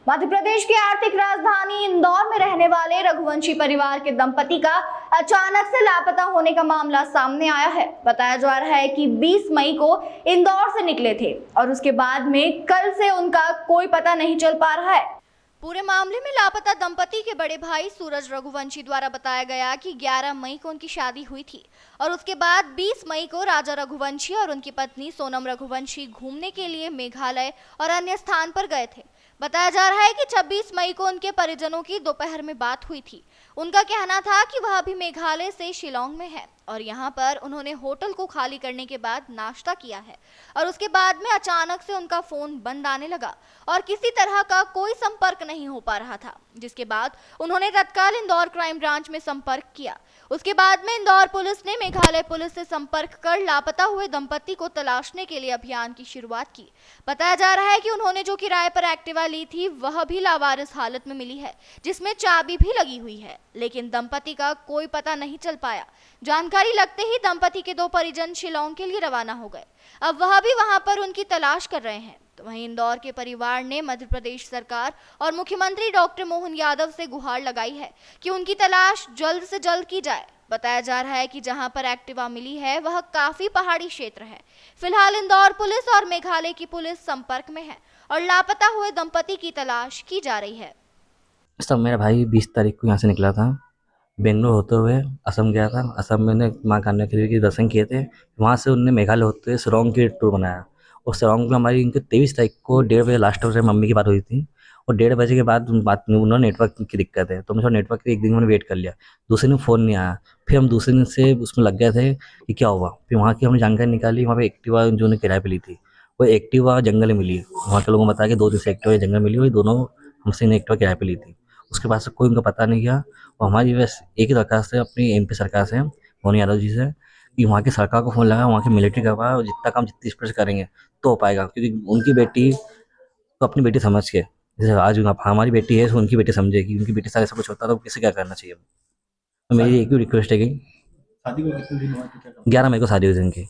मध्य प्रदेश की आर्थिक राजधानी इंदौर में रहने वाले रघुवंशी परिवार के दंपति का अचानक से लापता होने का मामला सामने आया है। बताया जा रहा है कि 20 मई को इंदौर से निकले थे और उसके बाद में कल से उनका कोई पता नहीं चल पा रहा है। पूरे मामले में लापता दंपति के बड़े भाई सूरज रघुवंशी द्वारा बताया गया कि 11 मई को उनकी शादी हुई थी और उसके बाद 20 मई को राजा रघुवंशी और उनकी पत्नी सोनम रघुवंशी घूमने के लिए मेघालय और अन्य स्थान पर गए थे। बताया जा रहा है कि 26 मई को उनके परिजनों की दोपहर में बात हुई थी। उनका कहना था कि वह अभी मेघालय से शिलांग में है और यहाँ पर उन्होंने होटल को खाली करने के बाद नाश्ता किया है और उसके बाद में अचानक से उनका फोन बंद आने लगा और किसी तरह का कोई संपर्क नहीं हो पा रहा था, जिसके बाद उन्होंने तत्काल इंदौर क्राइम ब्रांच में संपर्क किया। उसके बाद में इंदौर पुलिस ने मेघालय पुलिस से संपर्क कर लापता हुए दंपति को तलाशने के लिए अभियान की शुरुआत की। बताया जा रहा है कि उन्होंने जो किराए पर एक्टिवा ली थी वह भी लावारिस हालत में मिली है, जिसमें चाबी भी लगी हुई है, लेकिन दंपति का कोई पता नहीं चल पाया। जानकारी लगते ही दंपति के 2 परिजन शिलांग के लिए रवाना हो गए। अब वह भी वहां पर उनकी तलाश कर रहे हैं। तो वहीं इंदौर के परिवार ने मध्य प्रदेश सरकार और मुख्यमंत्री डॉक्टर मोहन यादव से गुहार लगाई है कि उनकी तलाश जल्द से जल्द की जाए। बताया जा रहा है कि जहां पर एक्टिवा मिली है वह काफी पहाड़ी क्षेत्र है। फिलहाल इंदौर पुलिस और मेघालय की पुलिस संपर्क में है और लापता हुए दंपति की तलाश की जा रही है। सब मेरा भाई 20 तारीख को यहाँ से निकला था, बेंगलोर होते हुए असम गया था। असम में माँ कान्याकुमारी के दर्शन किए थे। वहाँ से उन्होंने मेघालय होते हुए शिलांग की टूर बनाया और शिलांग में हमारी इनके 23 तारीख को 1:30 बजे लास्ट में मम्मी की बात हुई थी और 1:30 बजे के बाद बात उन्होंने नेटवर्क की दिक्कत है तो मुझे नेटवर्क की एक दिन उन्होंने वेट कर लिया। दूसरे दिन फ़ोन नहीं आया, फिर हम दूसरे दिन से उसमें लग गए थे कि क्या हुआ। फिर वहाँ की हमने जानकारी निकाली, वहाँ पर एक्टिवा जो उन्होंने किराए पर ली थी वो एक्टिवा जंगल में मिली। वहाँ के लोगों ने बताया कि 2 दिन से एक्टिवा जंगल मिली हुई, दोनों हमसे एक्टिवा किराए पर ली थी। उसके बाद से कोई उनका पता नहीं किया और हमारी बस एक ही दरखास्त है अपनी एमपी सरकार से, मोहन यादव जी से, कि वहाँ की सरकार को फ़ोन लगा, वहाँ की मिलिट्री करवाए और जितना काम जितनी स्पीड से करेंगे तो हो पाएगा। क्योंकि उनकी बेटी तो अपनी बेटी समझ के, जैसे आज हमारी बेटी है तो उनकी बेटी समझेगी, उनकी बेटी साथ ऐसा कुछ होता तो किसे क्या करना चाहिए। तो मेरी एक ही रिक्वेस्ट है कि शादी को कितने दिन हुआ था? 11 मई को शादी हुई थी उनकी।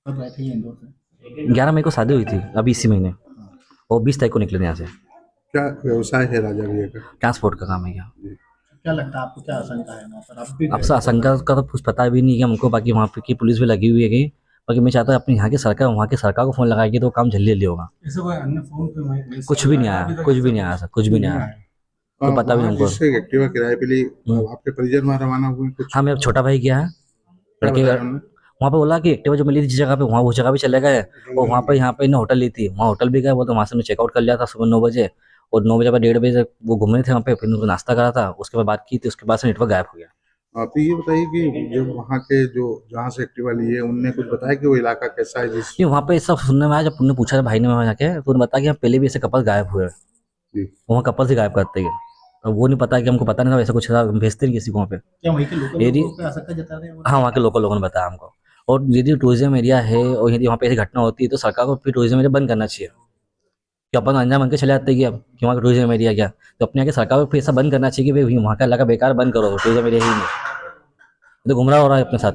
कब गए थे ये इंदौर से? 11 मई को शादी हुई थी अभी इसी महीने और 20 तारीख को निकले थे यहाँ से। क्या व्यवसाय है राजा भैया का? ट्रांसपोर्ट का काम है क्या? क्या लगता है आपको, क्या आशंका है वहाँ पर? आप भी अब से आशंका का तो कुछ पता भी नहीं है हमको, बाकी वहाँ पे की पुलिस भी लगी हुई है कि बाकी मैं चाहता हूँ अपनी यहाँ की सरकार को फ़ोन लगाएगी तो काम जल्दी जल्दी होगा। ऐसे कोई अन्य फोन पे कुछ भी नहीं आया, कुछ भी नहीं आया सर, कुछ भी नहीं आया। तो पता भी नहीं हमको। जिससे एक्टिवा किराए पे ली, आपके परिजन वहाँ रवाना हुए कुछ? हाँ, मेरा छोटा भाई गया है क्या लड़के बताया का, उन्होंने? वहाँ पे बोला कि एक्टिवा जो मिली थी जिस जगह पे, वहाँ उस जगह भी चले गए और वहाँ पे यहाँ पे इन्हें होटल ली थी, वहाँ होटल भी गए। वो तो वहाँ से चेकआउट कर लिया था सुबह 9 बजे और 9 बजे बाद 1:30 बजे वो घूम रहे थे वहाँ पे, फिर उनको नाश्ता करा था, उसके बाद बात की थी, उसके बाद से नेटवर्क गायब हो गया। आप ये बताइए कि जब वहाँ के जो जहाँ से एक्टिवा ली है उनने कुछ बताया कि वो इलाका कैसा है? जिस नहीं, वहाँ पे सब सुनने में आया, जब उन्होंने पूछा था भाई ने वहाँ जाके तो उन्होंने बताया कि यहाँ पहले भी ऐसे कपल गायब हुए, जी। वहाँ कपल से गायब करते हैं। अब वो नहीं पता कि हमको पता नहीं था ऐसा कुछ था, हम भेजते नहीं किसी को वहाँ पे। क्या वहीं के लोकल यदि लोगों पे आशंका जता रहे हैं? हाँ, वहाँ के लोगों ने बताया हमको। और यदि टूरिज्म एरिया है और यदि वहाँ पे ऐसी घटना होती है तो सरकार को फिर टूरिज्म एरिया बंद करना चाहिए। कि अपन अंजाम बन के चले जाते हैं कि अब कि वहाँ का टूरिज्म एरिया क्या, तो अपने यहाँ की सरकार को फिर ऐसा बंद करना चाहिए कि भाई वहाँ का इलाका बेकार बंद करो, टूरिज्म एरिया ही नहीं, तो गुमराह हो रहा है अपने साथ।